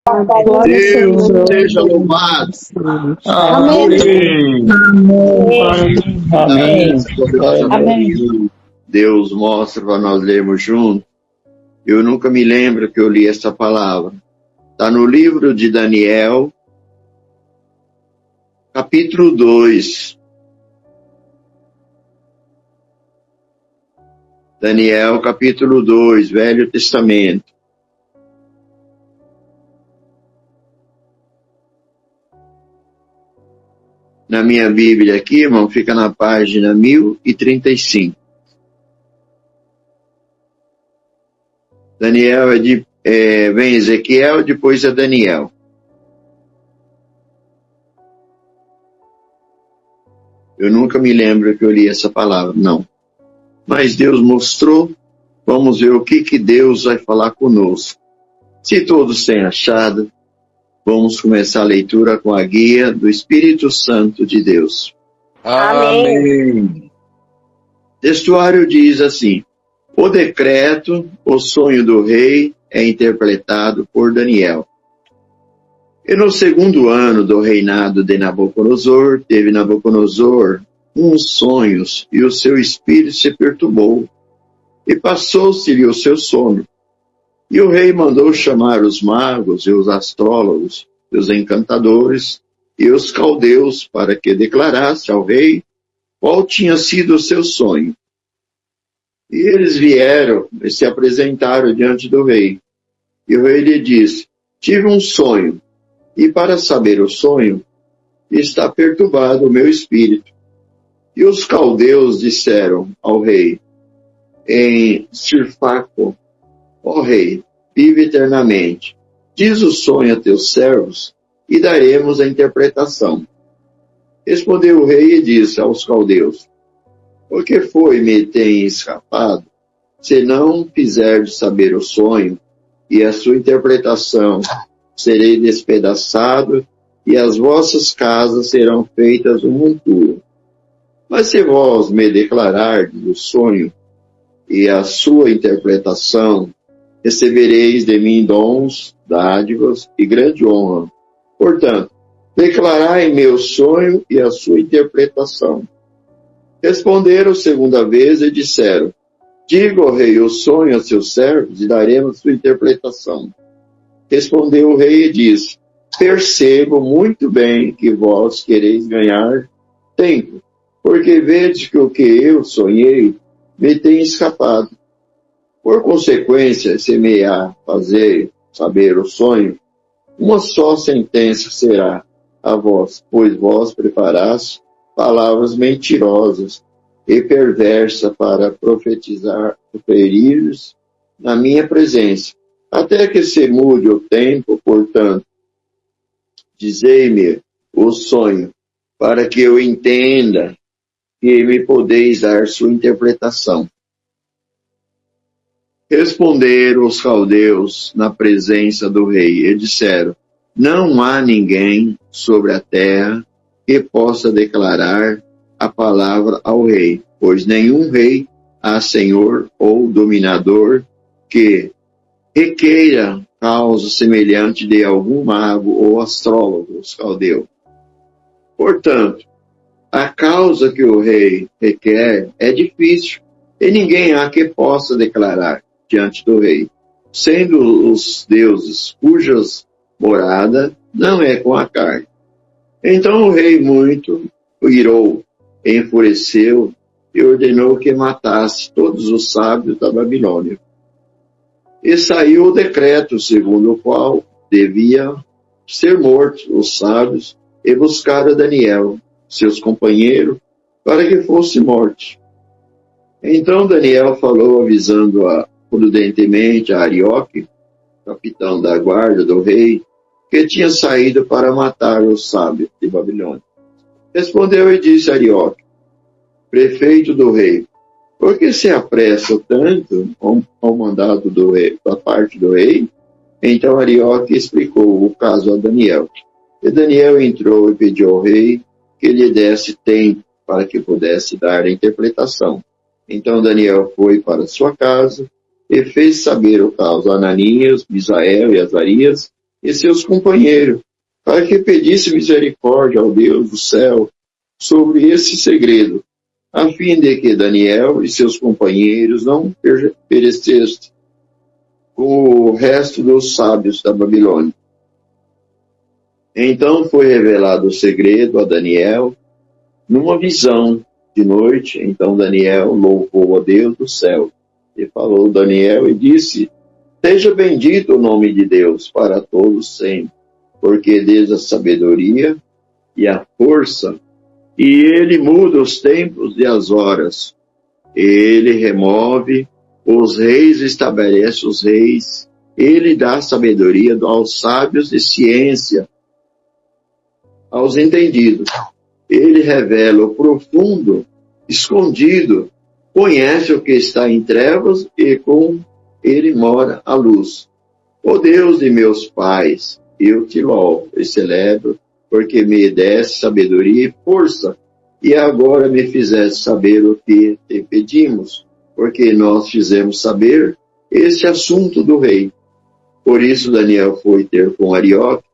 Glória ao Deus Senhor. seja louvado. Amém. Amém. Amém. Deus mostra para nós lermos juntos. Eu nunca me lembro que eu li essa palavra. Está no livro de Daniel, capítulo 2. Daniel, capítulo 2, Velho Testamento. Na minha Bíblia aqui, irmão, fica na página 1035. Daniel vem Ezequiel, depois é Daniel. Eu nunca me lembro que eu li essa palavra, não. Mas Deus mostrou, vamos ver o que Deus vai falar conosco. Se todos têm achado, vamos começar a leitura com a guia do Espírito Santo de Deus. Amém. O textuário diz assim: o decreto, o sonho do rei, é interpretado por Daniel. E no segundo ano do reinado de Nabucodonosor, teve Nabucodonosor uns sonhos, e o seu espírito se perturbou, e passou-se-lhe o seu sono. E o rei mandou chamar os magos e os astrólogos, e os encantadores, e os caldeus, para que declarasse ao rei qual tinha sido o seu sonho. E eles vieram e se apresentaram diante do rei. E o rei lhe disse: tive um sonho, e para saber o sonho, está perturbado o meu espírito. E os caldeus disseram ao rei, em Sirfaco: ó rei, vive eternamente. Diz o sonho a teus servos, e daremos a interpretação. Respondeu o rei e disse aos caldeus: por que me tem escapado, se não fizerdes saber o sonho, e a sua interpretação, serei despedaçado, e as vossas casas serão feitas um monturo. Mas se vós me declarardes o sonho, e a sua interpretação, recebereis de mim dons, dádivas e grande honra. Portanto, declarai-me o sonho e a sua interpretação. Responderam segunda vez e disseram: diga ao rei o sonho a seus servos, e daremos sua interpretação. Respondeu o rei e disse: percebo muito bem que vós quereis ganhar tempo, porque vedes que o que eu sonhei me tem escapado. Por consequência, se me há fazer saber o sonho, uma só sentença será a vós, pois vós preparaste palavras mentirosas e perversas para profetizar, proferir na minha presença, até que se mude o tempo. Portanto, dizei-me o sonho, para que eu entenda, e me podeis dar sua interpretação. Responderam os caldeus na presença do rei, e disseram: não há ninguém sobre a terra que possa declarar a palavra ao rei, pois nenhum rei há senhor ou dominador que requeira causa semelhante de algum mago ou astrólogo, os caldeus. Portanto, a causa que o rei requer é difícil, e ninguém há que possa declarar diante do rei, sendo os deuses cujas morada não é com a carne. Então o rei muito irou, enfureceu e ordenou que matasse todos os sábios da Babilônia. E saiu o decreto segundo o qual devia ser mortos os sábios, e buscaram Daniel, seus companheiros, para que fosse morto. Então Daniel falou, avisando prudentemente a Arioque, capitão da guarda do rei, que tinha saído para matar os sábios de Babilônia. Respondeu e disse a Arioque, prefeito do rei: por que se apressa tanto ao mandado do rei, da parte do rei? Então Arioque explicou o caso a Daniel. E Daniel entrou e pediu ao rei que lhe desse tempo para que pudesse dar a interpretação. Então Daniel foi para sua casa e fez saber o caso a Ananias, Misael e Azarias, e seus companheiros, para que pedisse misericórdia ao Deus do céu sobre esse segredo, a fim de que Daniel e seus companheiros não perecessem com o resto dos sábios da Babilônia. Então foi revelado o segredo a Daniel numa visão de noite. Então Daniel louvou a Deus do céu e falou Daniel e disse: seja bendito o nome de Deus para todos sempre, porque desde a sabedoria e a força, e ele muda os tempos e as horas. Ele remove os reis, estabelece os reis. Ele dá sabedoria aos sábios e ciência aos entendidos. Ele revela o profundo, escondido, conhece o que está em trevas e com ele mora a luz. Ó Deus de meus pais, eu te louvo e celebro, porque me deste sabedoria e força, e agora me fizeste saber o que te pedimos, porque nós fizemos saber este assunto do rei. Por isso Daniel foi ter com Arioque,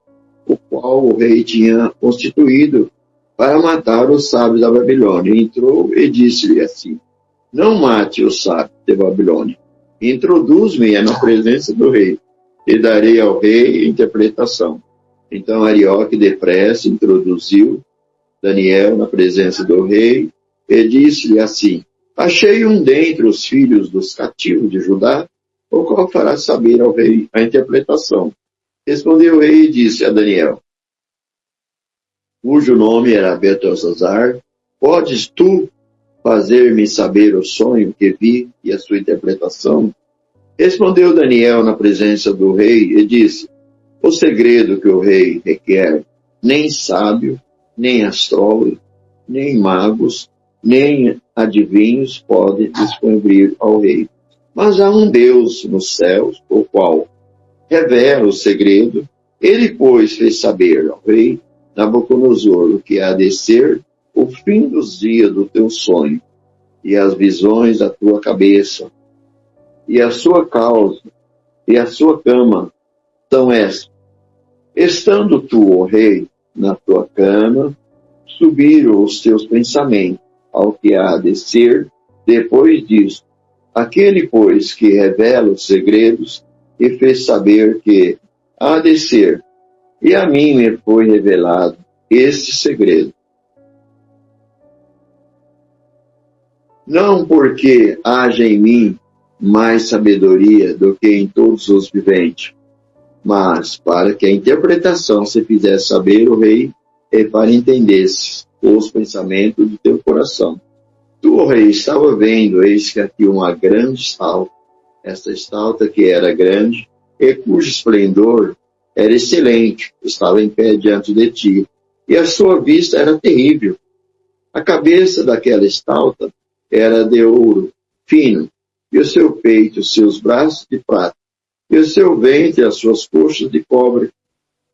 o qual o rei tinha constituído para matar os sábios da Babilônia. Entrou e disse-lhe assim: não mate os sábios de Babilônia. Introduz-me na presença do rei, e darei ao rei interpretação. Então Arioque depressa introduziu Daniel na presença do rei, e disse-lhe assim: achei um dentre os filhos dos cativos de Judá, o qual fará saber ao rei a interpretação. Respondeu o rei e disse a Daniel, cujo nome era Beltesazar: podes tu fazer-me saber o sonho que vi e a sua interpretação? Respondeu Daniel na presença do rei e disse: o segredo que o rei requer, nem sábio, nem astrólogo, nem magos, nem adivinhos podem descobrir ao rei. Mas há um Deus nos céus, o qual revela o segredo. Ele, pois, fez saber ao rei Nabucodonosor o que há de ser o fim dos dias do teu sonho, e as visões da tua cabeça, e a sua causa, e a sua cama são estas. Estando tu, ó rei, na tua cama, subiram os teus pensamentos ao que há de ser depois disso. Aquele, pois, que revela os segredos e fez saber que há de ser, e a mim me foi revelado este segredo. Não porque haja em mim mais sabedoria do que em todos os viventes, mas para que a interpretação se fizesse saber o rei e para entendesse os pensamentos do teu coração. Tu, ó rei, estava vendo, eis que aqui uma grande estalta, esta estalta que era grande e cujo esplendor era excelente, estava em pé diante de ti, e a sua vista era terrível. A cabeça daquela estalta era de ouro fino, e o seu peito, os seus braços de prata, e o seu ventre, as suas coxas de cobre,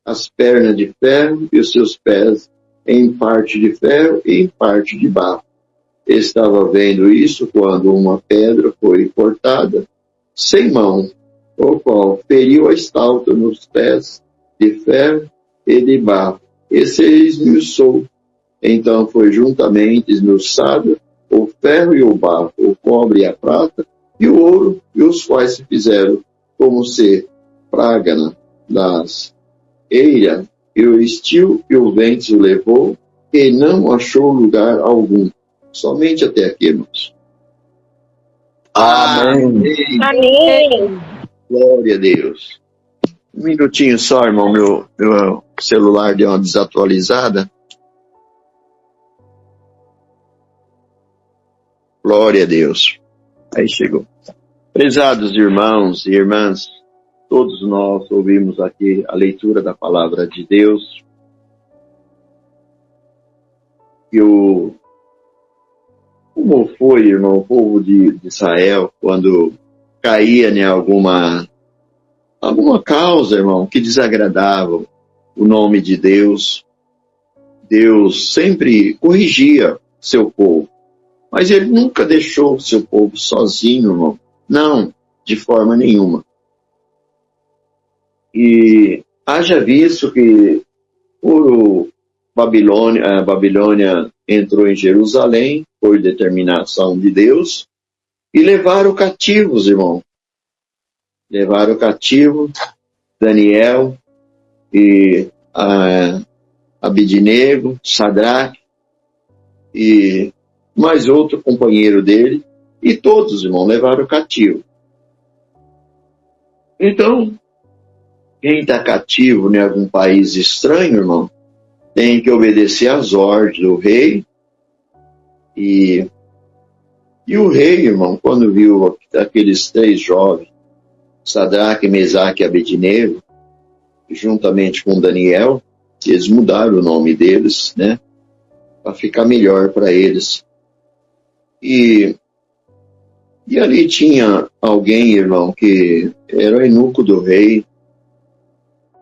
as pernas de ferro, e os seus pés em parte de ferro e em parte de barro. Estava vendo isso quando uma pedra foi cortada, sem mão, o qual feriu a estalta nos pés de ferro e de barro, e se esmiuçou. Então foi juntamente esmiuçado o ferro e o barro, o cobre e a prata, e o ouro, e os quais se fizeram como se prágana das eiras, e o estio e o vento o levou, e não achou lugar algum. Somente até aqui, irmãos. Amém. Amém. Glória a Deus. Um minutinho só, irmão, meu celular deu uma desatualizada. Glória a Deus. Aí chegou. Prezados irmãos e irmãs, todos nós ouvimos aqui a leitura da palavra de Deus. Como foi, irmão, o povo de Israel, quando caía em alguma causa, irmão, que desagradava o nome de Deus, Deus sempre corrigia seu povo. Mas ele nunca deixou seu povo sozinho, irmão. Não, de forma nenhuma. E Haja visto que a Babilônia entrou em Jerusalém por determinação de Deus e levaram cativos, irmão. Levaram cativo Daniel e Abednego, Sadraque e mais outro companheiro dele, e todos, irmão, levaram cativo. Então, quem está cativo em algum país estranho, irmão, tem que obedecer às ordens do rei. E o rei, irmão, quando viu aqueles 3 jovens, Sadraque, Mesaque e Abednego, juntamente com Daniel, eles mudaram o nome deles, né, para ficar melhor para eles. E ali tinha alguém, irmão, que era o eunuco do rei,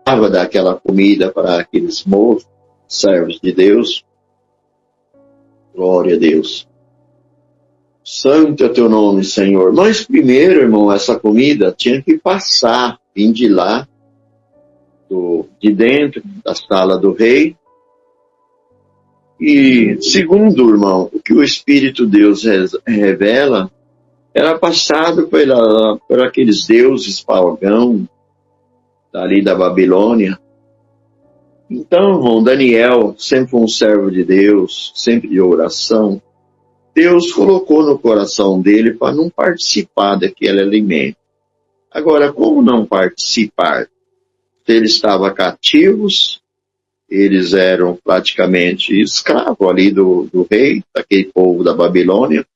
dava daquela comida para aqueles moços, servos de Deus. Glória a Deus. Santo é teu nome, Senhor. Mas primeiro, irmão, essa comida tinha que passar, vir de lá, de dentro da sala do rei. E segundo, irmão, o que o Espírito de Deus revela, era passado por aqueles deuses pagãos, dali da Babilônia. Então, irmão, Daniel sempre foi um servo de Deus, sempre de oração. Deus colocou no coração dele para não participar daquele alimento. Agora, como não participar? Eles estavam cativos, eles eram praticamente escravos ali do rei, daquele povo da Babilônia.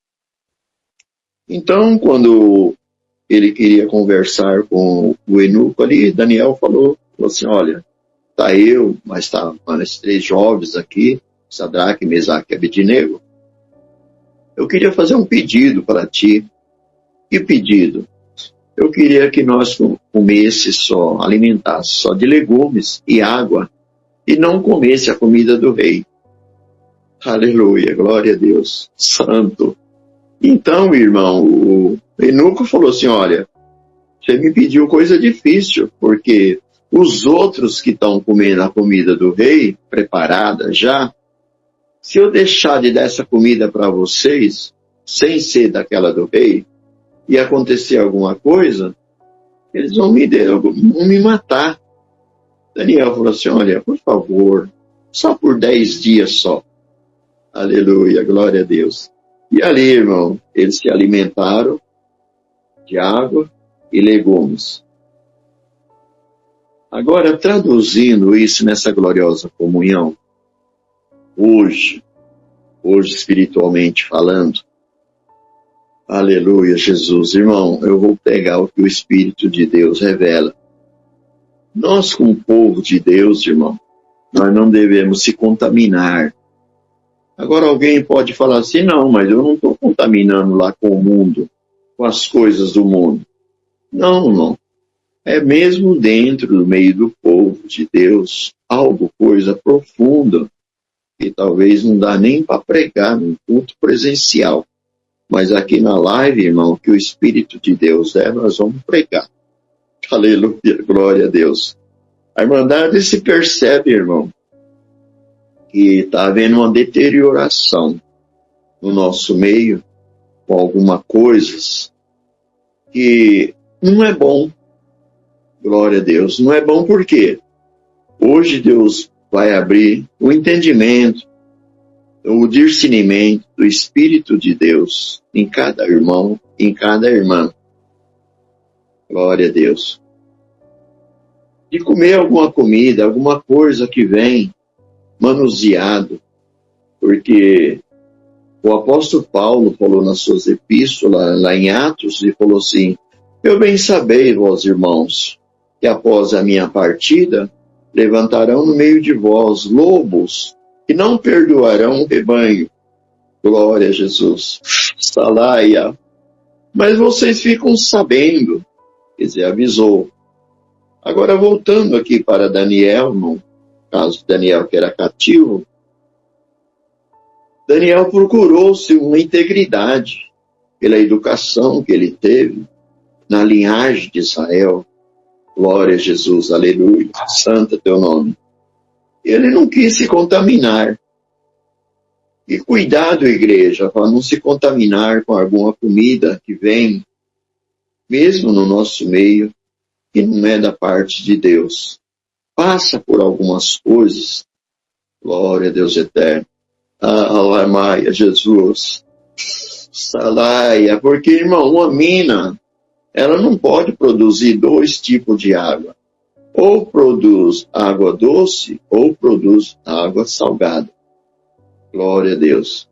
Então, quando ele queria conversar com o eunuco ali, Daniel falou assim, olha, tá eu, mas tá mais 3 jovens aqui, Sadraque, Mesaque e Abednego. Eu queria fazer um pedido para ti. Que pedido? Eu queria que nós alimentasse só de legumes e água, e não comesse a comida do rei. Aleluia, glória a Deus, santo. Então, irmão, o eunuco falou assim, olha, você me pediu coisa difícil, porque os outros que estão comendo a comida do rei, preparada já, se eu deixar de dar essa comida para vocês, sem ser daquela do rei, e acontecer alguma coisa, eles vão me matar. Daniel falou assim, olha, por favor, só por 10 dias só. Aleluia, glória a Deus. E ali, irmão, eles se alimentaram de água e legumes. Agora, traduzindo isso nessa gloriosa comunhão, hoje espiritualmente falando, aleluia, Jesus, irmão, eu vou pegar o que o Espírito de Deus revela. Nós, como povo de Deus, irmão, nós não devemos se contaminar. Agora alguém pode falar assim, não, mas eu não estou contaminando lá com o mundo, com as coisas do mundo. Não, não. É mesmo dentro do meio do povo de Deus, coisa profunda, que talvez não dá nem para pregar num culto presencial. Mas aqui na live, irmão, que o Espírito de Deus nós vamos pregar. Aleluia, glória a Deus. A Irmandade se percebe, irmão, que está havendo uma deterioração no nosso meio, com algumas coisas que não é bom. Glória a Deus. Não é bom por quê? Hoje Deus vai abrir o entendimento, o discernimento do Espírito de Deus em cada irmão, em cada irmã. Glória a Deus. De comer alguma comida, alguma coisa que vem manuseado, porque o apóstolo Paulo falou nas suas epístolas, lá em Atos, e falou assim, eu bem sabei, vós irmãos, que após a minha partida, levantarão no meio de vós lobos, que não perdoarão o rebanho. Glória a Jesus. Salaia. Mas vocês ficam sabendo, quer dizer, avisou. Agora, voltando aqui para Daniel, no caso de Daniel que era cativo, Daniel procurou-se uma integridade pela educação que ele teve na linhagem de Israel. Glória a Jesus, aleluia. Santo é teu nome. Ele não quis se contaminar. E cuidado, igreja, para não se contaminar com alguma comida que vem, mesmo no nosso meio, que não é da parte de Deus. Passa por algumas coisas. Glória a Deus eterno. Alamaia, Jesus. Salaia. Porque, irmão, uma mina, ela não pode produzir 2 tipos de água. Ou produz água doce, ou produz água salgada. Glória a Deus.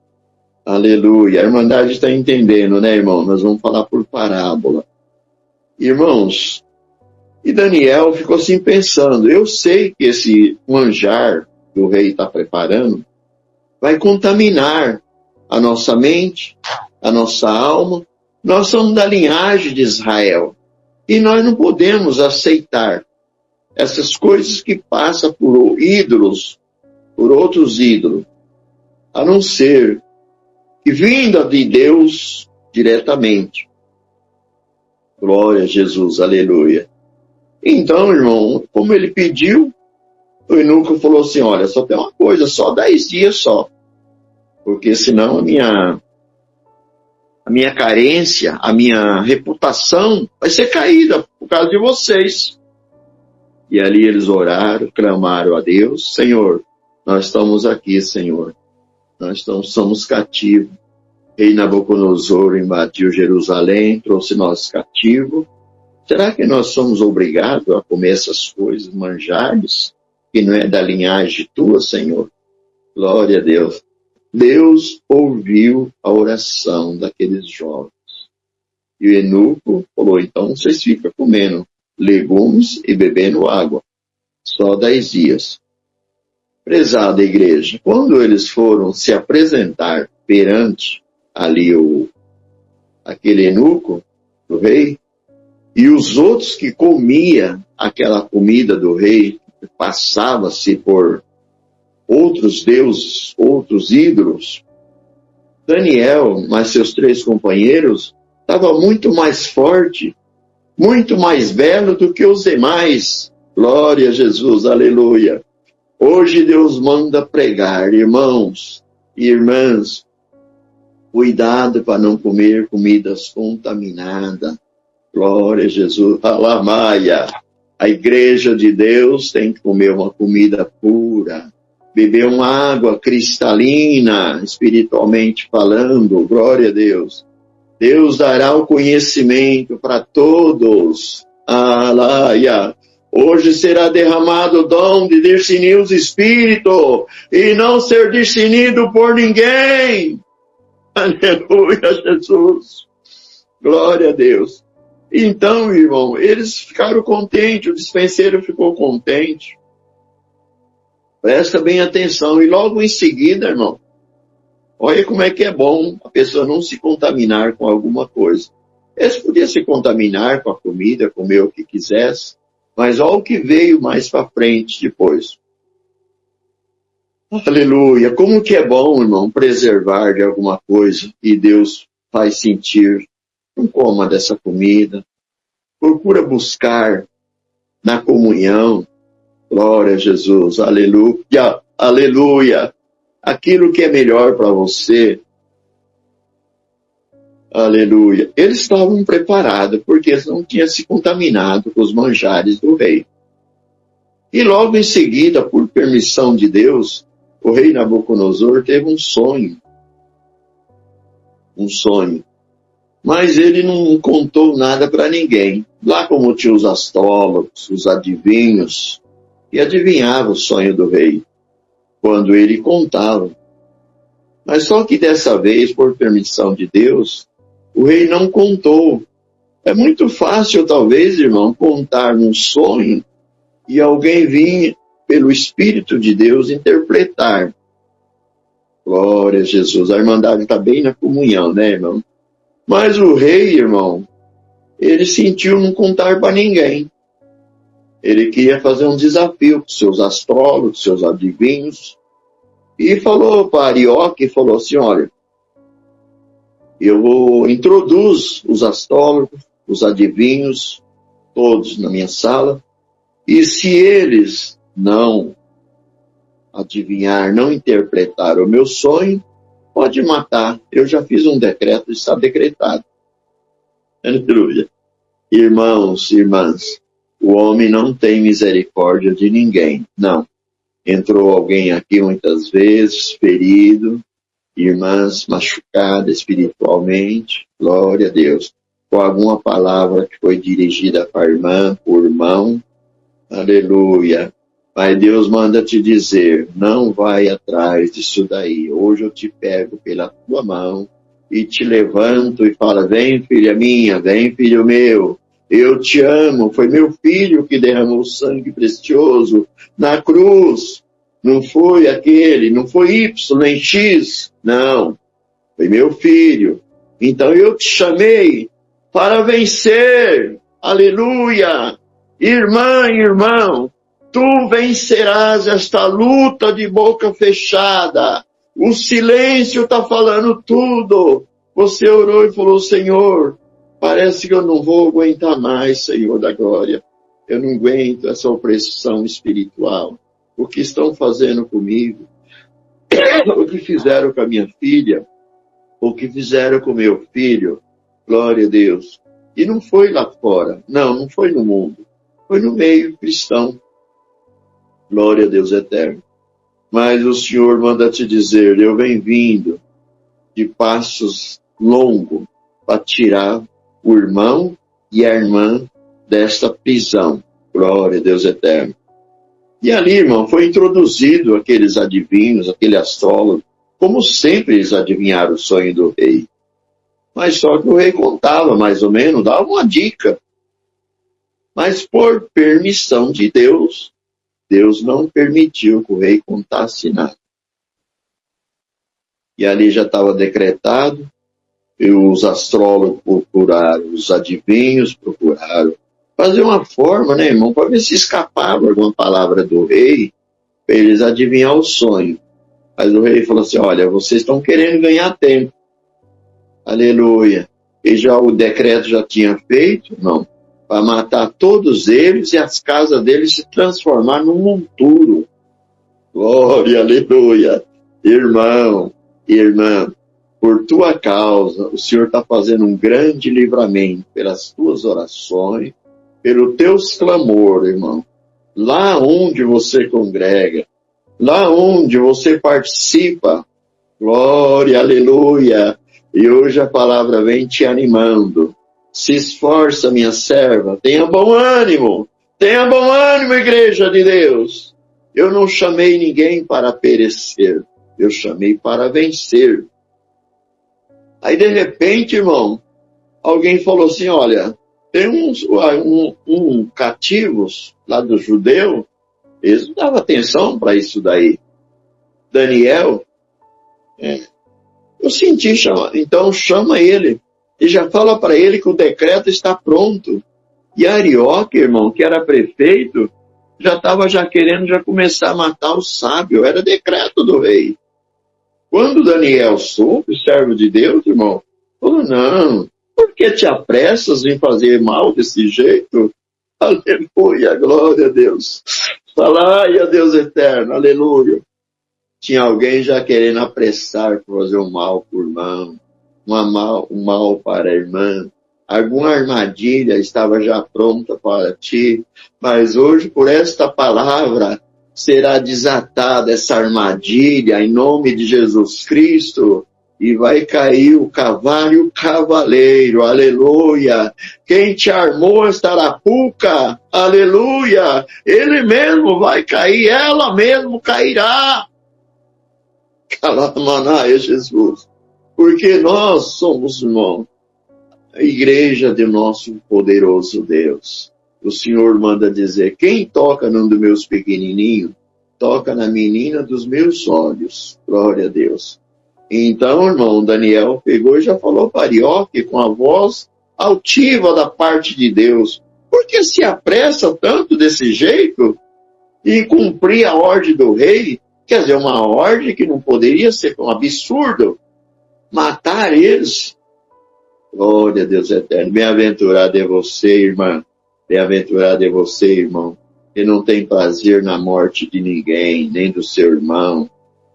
Aleluia. A Irmandade está entendendo, né, irmão? Nós vamos falar por parábola. Irmãos, e Daniel ficou assim pensando, eu sei que esse manjar que o rei está preparando vai contaminar a nossa mente, a nossa alma. Nós somos da linhagem de Israel. E nós não podemos aceitar essas coisas que passam por ídolos, por outros ídolos, a não ser que vinda de Deus diretamente. Glória a Jesus, aleluia. Então, irmão, como ele pediu, o eunuco falou assim, olha, só tem uma coisa, só 10 dias só. Porque senão a minha carência, a minha reputação vai ser caída por causa de vocês. E ali eles oraram, clamaram a Deus, Senhor, nós estamos aqui, Senhor. Nós somos cativos. Rei Nabucodonosor invadiu Jerusalém, trouxe nós cativos. Será que nós somos obrigados a comer essas coisas, manjares, que não é da linhagem tua, Senhor? Glória a Deus. Deus ouviu a oração daqueles jovens. E o eunuco falou, então vocês ficam comendo legumes e bebendo água. Só 10 dias. Prezada igreja, quando eles foram se apresentar perante ali aquele eunuco do rei, e os outros que comia aquela comida do rei, passava-se por outros deuses, outros ídolos, Daniel, mais seus 3 companheiros, estava muito mais forte, muito mais belo do que os demais. Glória a Jesus, aleluia. Hoje Deus manda pregar, irmãos e irmãs, cuidado para não comer comidas contaminadas. Glória a Jesus, alamaia. A igreja de Deus tem que comer uma comida pura, beber uma água cristalina, espiritualmente falando, glória a Deus. Deus dará o conhecimento para todos. Alaia. Hoje será derramado o dom de discernir os espíritos e não ser discernido por ninguém. Aleluia, Jesus. Glória a Deus. Então, irmão, eles ficaram contentes, o dispenseiro ficou contente. Presta bem atenção. E logo em seguida, irmão, olha como é que é bom a pessoa não se contaminar com alguma coisa. Eles podiam se contaminar com a comida, comer o que quisesse, mas olha o que veio mais para frente depois. Aleluia. Como que é bom, irmão, preservar de alguma coisa e Deus faz sentir. Não coma dessa comida. Procura buscar na comunhão. Glória a Jesus. Aleluia. Aleluia. Aquilo que é melhor para você. Aleluia. Eles estavam preparados porque eles não tinham se contaminado com os manjares do rei. E logo em seguida, por permissão de Deus, o rei Nabucodonosor teve um sonho. Um sonho. Mas ele não contou nada para ninguém. Lá como tinha os astrólogos, os adivinhos, e adivinhava o sonho do rei, quando ele contava. Mas só que dessa vez, por permissão de Deus, o rei não contou. É muito fácil, talvez, irmão, contar um sonho e alguém vir, pelo Espírito de Deus, interpretar. Glória a Jesus. A Irmandade está bem na comunhão, né, irmão? Mas o rei, irmão, ele sentiu não contar para ninguém. Ele queria fazer um desafio com seus astrólogos, seus adivinhos. E falou para Arioque, falou assim, olha, eu introduz os astrólogos, os adivinhos, todos na minha sala, e se eles não adivinhar, não interpretar o meu sonho, pode matar. Eu já fiz um decreto, está decretado. Aleluia. Irmãos, irmãs, o homem não tem misericórdia de ninguém, não. Entrou alguém aqui muitas vezes, ferido, irmãs machucadas espiritualmente, glória a Deus, com alguma palavra que foi dirigida para a irmã, para o irmão, aleluia. Mas Deus manda te dizer, não vai atrás disso daí. Hoje eu te pego pela tua mão e te levanto e falo, vem filha minha, vem filho meu, eu te amo, foi meu filho que derramou sangue precioso na cruz. Não foi aquele, não foi Y nem X, não, foi meu filho. Então eu te chamei para vencer, aleluia. Irmã, irmão, tu vencerás esta luta de boca fechada. O silêncio está falando tudo. Você orou e falou, Senhor, parece que eu não vou aguentar mais, Senhor da glória. Eu não aguento essa opressão espiritual. O que estão fazendo comigo? O que fizeram com a minha filha? O que fizeram com meu filho? Glória a Deus. E não foi lá fora. Não foi no mundo. Foi no meio cristão. Glória a Deus eterno. Mas o Senhor manda te dizer, eu venho vindo de passos longos para tirar o irmão e a irmã desta prisão. Glória a Deus eterno. E ali, irmão, foi introduzido aqueles adivinhos, aquele astrólogo, como sempre eles adivinharam o sonho do rei. Mas só que o rei contava mais ou menos, dava uma dica. Mas por permissão de Deus, Deus não permitiu que o rei contasse nada. E ali já estava decretado, e os astrólogos procuraram, os adivinhos procuraram fazer uma forma, né, irmão, para ver se escapava alguma palavra do rei, para eles adivinhar o sonho. Mas o rei falou assim, olha, vocês estão querendo ganhar tempo. Aleluia. E já o decreto já tinha feito, não, para matar todos eles e as casas deles se transformar num monturo. Glória, aleluia. Irmão, irmã, por tua causa, o Senhor está fazendo um grande livramento pelas tuas orações, pelo teus clamor, irmão. Lá onde você congrega, lá onde você participa, glória, aleluia. E hoje a palavra vem te animando. Se esforça, minha serva, tenha bom ânimo, igreja de Deus. Eu não chamei ninguém para perecer, eu chamei para vencer. Aí de repente, irmão, alguém falou assim, olha, tem uns cativos lá do judeu, eles não davam atenção para isso daí. Daniel, eu senti chamar, então chama ele e já fala para ele que o decreto está pronto. E Arioque, irmão, que era prefeito, já estava querendo começar a matar o sábio, era decreto do rei. Quando Daniel soube, servo de Deus, irmão, falou, não, por que te apressas em fazer mal desse jeito? Aleluia, glória a Deus. Fala, ai a Deus eterno, aleluia. Tinha alguém já querendo apressar para fazer um mal para o irmão, um mal para a irmã. Alguma armadilha estava já pronta para ti, mas hoje, por esta palavra, será desatada essa armadilha em nome de Jesus Cristo e vai cair o cavalo e o cavaleiro, aleluia. Quem te armou esta arapuca, aleluia, ele mesmo vai cair, ela mesmo cairá. Calamanaia, Jesus. Porque nós somos, irmão, a igreja de nosso poderoso Deus. O Senhor manda dizer, quem toca num dos meus pequenininhos, toca na menina dos meus olhos. Glória a Deus. Então, irmão, Daniel pegou e já falou para Arioque com a voz altiva da parte de Deus. Por que se apressa tanto desse jeito em cumprir a ordem do rei? Quer dizer, uma ordem que não poderia ser um absurdo. Matar eles. Glória a Deus eterno. Bem-aventurado é você, irmã, Bem-aventurado é você, irmão, que não tem prazer na morte de ninguém, nem do seu irmão,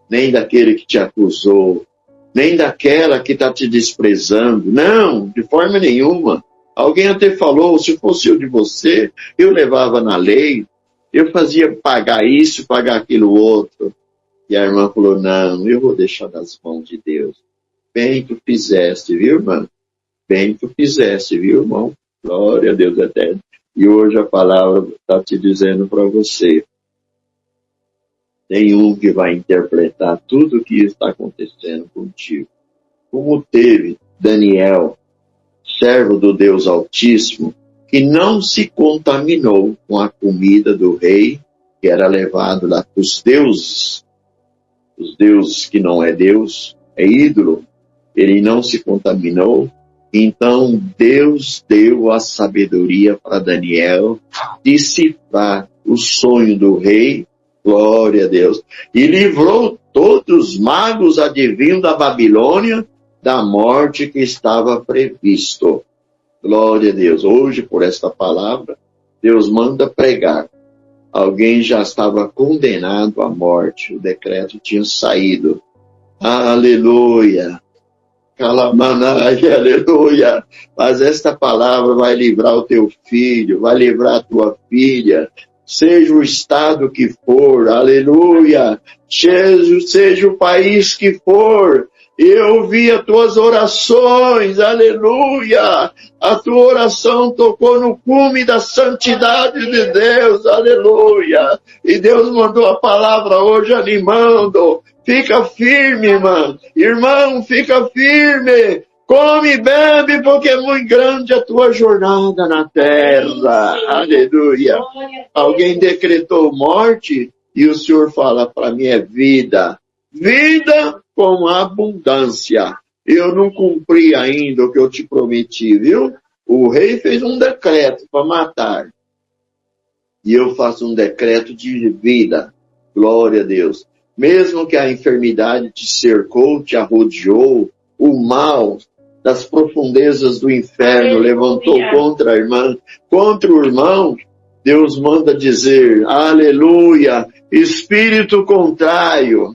nem daquele que te acusou, nem daquela que está te desprezando. Não, de forma nenhuma. Alguém até falou, se fosse eu de você, eu levava na lei, eu fazia pagar isso, pagar aquilo outro. E a irmã falou, não, eu vou deixar nas mãos de Deus. Bem que tu fizeste, viu, irmã? Bem que tu fizeste, viu, irmão? Glória a Deus eterno. E hoje a palavra está te dizendo para você. Tem um que vai interpretar tudo o que está acontecendo contigo. Como teve Daniel, servo do Deus Altíssimo, que não se contaminou com a comida do rei, que era levado lá para os deuses que não é Deus, é ídolo. Ele não se contaminou. Então Deus deu a sabedoria para Daniel decifrar o sonho do rei, glória a Deus, e livrou todos os magos adivinhos da Babilônia da morte que estava previsto. Glória a Deus. Hoje, por esta palavra, Deus manda pregar. Alguém já estava condenado à morte, o decreto tinha saído. Aleluia. Calamanai, aleluia. Mas esta palavra vai livrar o teu filho, vai livrar a tua filha, seja o estado que for, aleluia. Seja o país que for. Eu ouvi as tuas orações, aleluia. A tua oração tocou no cume da santidade de Deus, aleluia. E Deus mandou a palavra hoje animando. Fica firme, irmã. Irmão, fica firme. Come e bebe, porque é muito grande a tua jornada na terra. Aleluia. Alguém decretou morte e o Senhor fala para mim é vida. Vida com abundância. Eu não cumpri ainda o que eu te prometi, viu? O rei fez um decreto para matar. E eu faço um decreto de vida. Glória a Deus. Mesmo que a enfermidade te cercou, te arrodeou, o mal das profundezas do inferno levantou contra a irmã, contra o irmão, Deus manda dizer, aleluia, espírito contrário.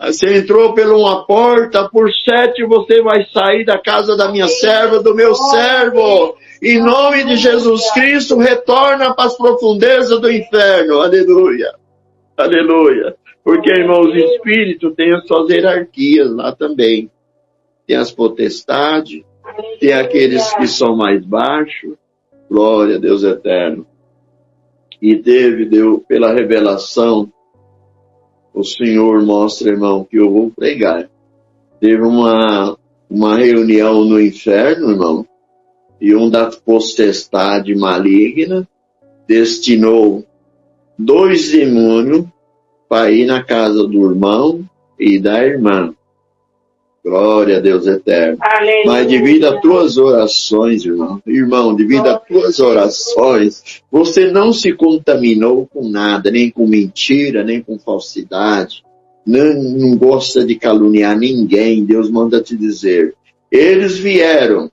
Você entrou por uma porta, por 7 você vai sair da casa da minha serva, do meu servo. Em nome de Jesus Cristo, retorna para as profundezas do inferno. Aleluia. Aleluia. Porque, irmãos, o Espírito tem as suas hierarquias lá também. Tem as potestades, tem aqueles que são mais baixos. Glória a Deus eterno. E deu pela revelação, o Senhor mostra, irmão, que eu vou pregar. Teve uma reunião no inferno, irmão, e um da potestade maligna destinou 2 demônios para ir na casa do irmão e da irmã. Glória a Deus eterno. Aleluia. Mas devido às tuas orações, irmão, devido às tuas orações, você não se contaminou com nada, nem com mentira, nem com falsidade. Não gosta de caluniar ninguém. Deus manda te dizer. Eles vieram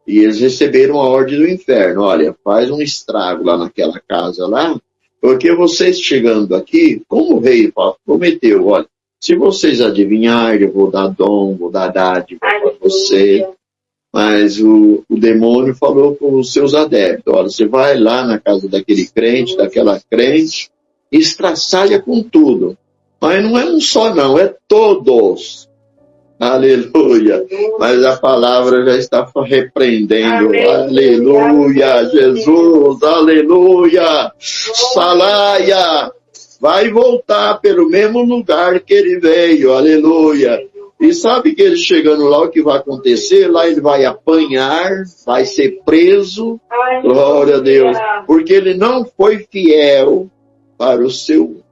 e eles receberam a ordem do inferno. Olha, faz um estrago lá naquela casa lá, porque vocês chegando aqui, como o rei prometeu, olha, se vocês adivinharem, eu vou dar dom, vou dar dádiva para você. Mas o demônio falou com os seus adeptos, olha, você vai lá na casa daquele crente, daquela crente, e estraçalha com tudo. Mas não é um só não, é todos. Aleluia. Mas a palavra já está repreendendo. Aleluia, Jesus, aleluia. Salaia. Vai voltar pelo mesmo lugar que ele veio, aleluia. E sabe que ele chegando lá, o que vai acontecer? Lá ele vai apanhar, vai ser preso, glória a Deus, porque ele não foi fiel para o seu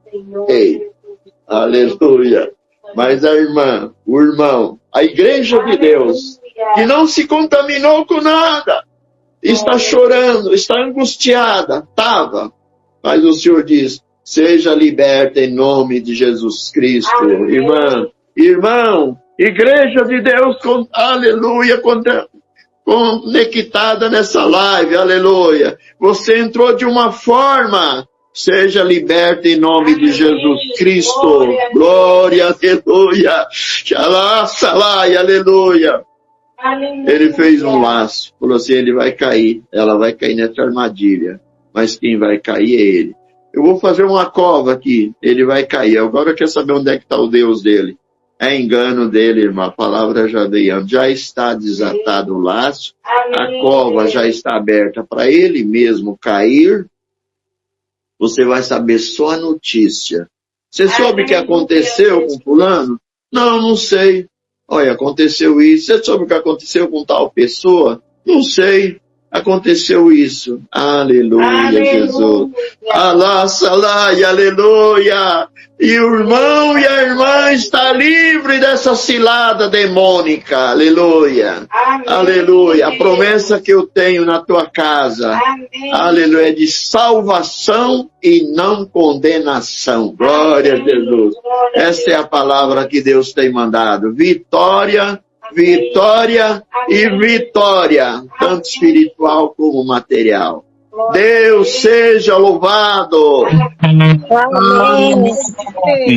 rei, aleluia. Mas a irmã, o irmão, a igreja de Deus, que não se contaminou com nada, está chorando, está angustiada, estava, mas o Senhor diz, seja liberta em nome de Jesus Cristo. Amém. Irmão, igreja de Deus, aleluia, conectada nessa live, aleluia. Você entrou de uma forma, seja liberta em nome de Jesus Cristo. Glória, aleluia. Xalá, salai, aleluia. Ele fez um laço, falou assim, ele vai cair, ela vai cair nessa armadilha, mas quem vai cair é ele. Eu vou fazer uma cova aqui, ele vai cair. Agora eu quero saber onde é que está o Deus dele. É engano dele, irmã, a palavra já veio. Já está desatado o laço, a cova já está aberta para ele mesmo cair. Você vai saber só a notícia. Você soube o que aconteceu com fulano? Não, não sei. Olha, aconteceu isso. Você soube o que aconteceu com tal pessoa? Não sei. Aconteceu isso. Aleluia, Jesus. Alá, salai, aleluia. E o irmão e a irmã está livre dessa cilada demônica. Aleluia. Amém. Aleluia. A promessa que eu tenho na tua casa. Amém. Aleluia. É de salvação e não condenação. Glória a Jesus. Essa é a palavra que Deus tem mandado. Vitória, vitória e vitória. Tanto espiritual como material. Deus seja louvado. Amém.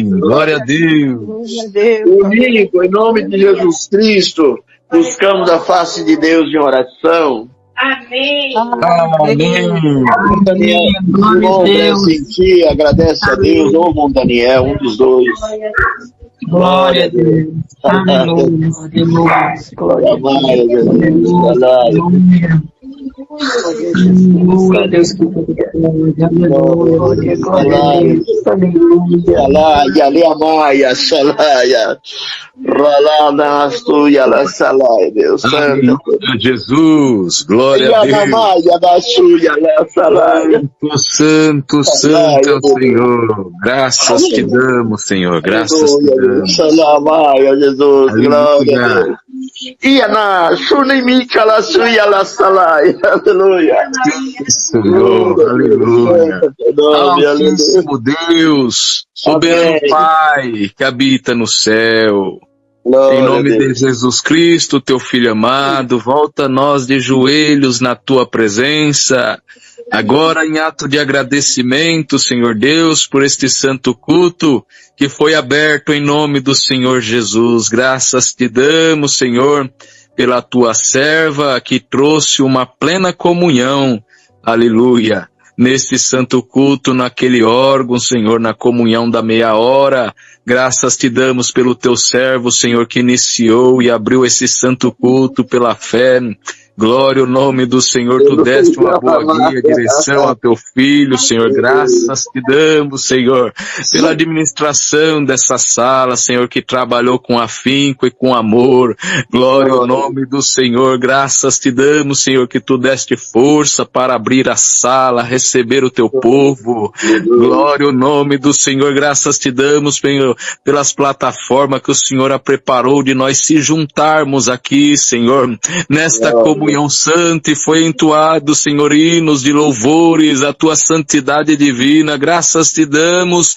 Glória a Deus. Comigo, em nome de Jesus Cristo, buscamos a face de Deus em oração. Amém. Amém. Daniel, irmão André sentir, agradece a Deus, ou irmão Daniel, um dos dois. Glória a Deus. Amém. Glória a Deus. Glória a Deus. Deus Santo. Jesus, glória a Deus. Santo, santo é o Senhor. Graças te damos, Senhor. Graças te damos. Jesus, glória a Deus. Aleluia. Senhor, aleluia. Altíssimo Deus, soberano Pai, que habita no céu. Em nome de Jesus Cristo, teu Filho amado, volta nós de joelhos na tua presença, agora em ato de agradecimento, Senhor Deus, por este santo culto que foi aberto em nome do Senhor Jesus. Graças te damos, Senhor, pela tua serva que trouxe uma plena comunhão, aleluia, neste santo culto, naquele órgão, Senhor, na comunhão da meia hora. Graças te damos pelo teu servo, Senhor, que iniciou e abriu esse santo culto pela fé. Glória ao nome do Senhor, tu deste uma boa guia, direção ao teu filho, Senhor. Graças te damos, Senhor, pela administração dessa sala, Senhor, que trabalhou com afinco e com amor. Glória ao nome do Senhor. Graças te damos, Senhor, que tu deste força para abrir a sala, receber o teu povo. Glória ao nome do Senhor. Graças te damos, Senhor, pelas plataformas que o Senhor a preparou de nós se juntarmos aqui, Senhor, nesta comunhão santa, e foi entoado, Senhor, hinos de louvores à tua santidade divina. Graças te damos,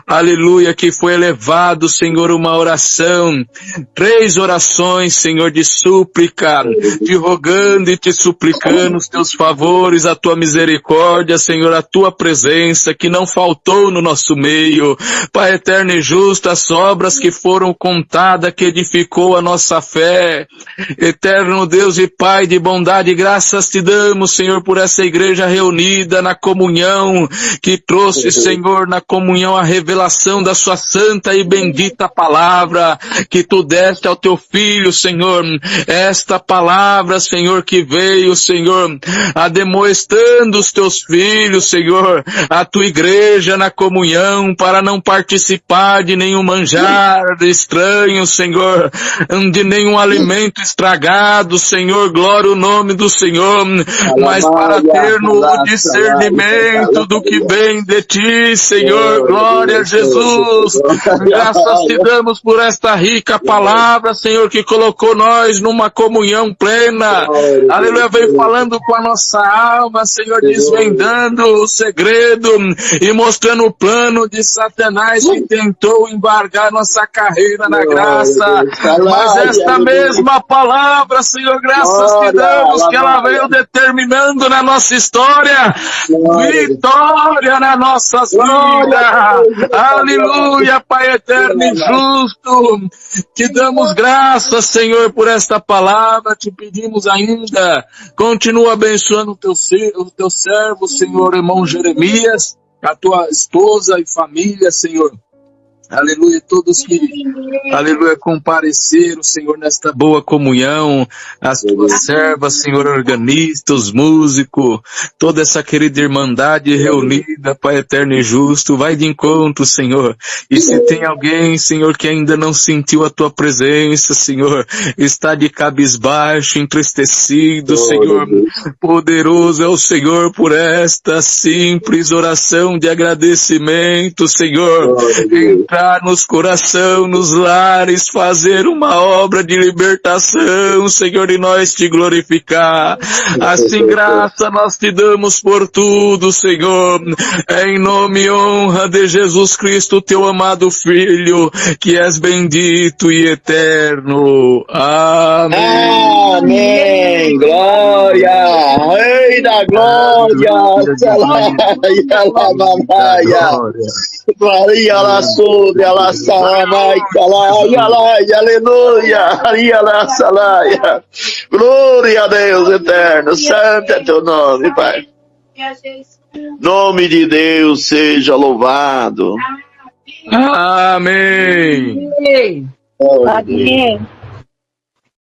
aleluia, que foi elevado, Senhor, uma oração, 3 orações, Senhor, de súplica, te rogando e te suplicando os teus favores, a tua misericórdia, Senhor, a tua presença que não faltou no nosso meio. Pai eterno e justo, as obras que foram contadas, que edificou a nossa fé. Eterno Deus e Pai de bondade, graças te damos, Senhor, por essa igreja reunida na comunhão, que trouxe, Senhor, na comunhão a revelação da sua santa e bendita palavra, que tu deste ao teu filho, Senhor, esta palavra, Senhor, que veio, Senhor, ademoestando os teus filhos, Senhor, a tua igreja na comunhão, para não participar de nenhum manjar estranho, Senhor, de nenhum alimento estragado, Senhor, glória ao nome do Senhor, mas para ter o discernimento do que vem de ti, Senhor, glória a Jesus. Graças te damos por esta rica palavra, Senhor, que colocou nós numa comunhão plena, aleluia, veio falando com a nossa alma, Senhor, desvendando o segredo e mostrando o plano de Satanás que tentou embargar nossa carreira na graça, mas esta mesma palavra, Senhor, graças te convidamos que ela venha determinando na nossa história vitória nas nossas vidas. Aleluia, Pai eterno e justo. Te damos graças, Senhor, por esta palavra. Te pedimos ainda, continua abençoando o teu servo, Senhor, irmão Jeremias, a tua esposa e família, Senhor. Aleluia, todos que, aleluia, compareceram, Senhor, nesta boa comunhão, as tuas servas, Senhor, organistas, os músicos, toda essa querida irmandade reunida, Pai eterno e justo, vai de encontro, Senhor. E se tem alguém, Senhor, que ainda não sentiu a tua presença, Senhor, está de cabisbaixo, entristecido, Senhor, poderoso é o Senhor por esta simples oração de agradecimento, Senhor. Entrar nos corações, nos lares, fazer uma obra de libertação, Senhor, e nós te glorificar. Assim, graça nós te damos por tudo, Senhor, em nome e honra de Jesus Cristo, teu amado Filho, que és bendito e eterno. Amém. Amém. Glória. Rei da glória. Maria la sobre la salamai calai aleluia, Maria la salaia. Glória a Deus eterno, santo é teu nome, Pai. Nome de Deus seja louvado. Amém. Amém.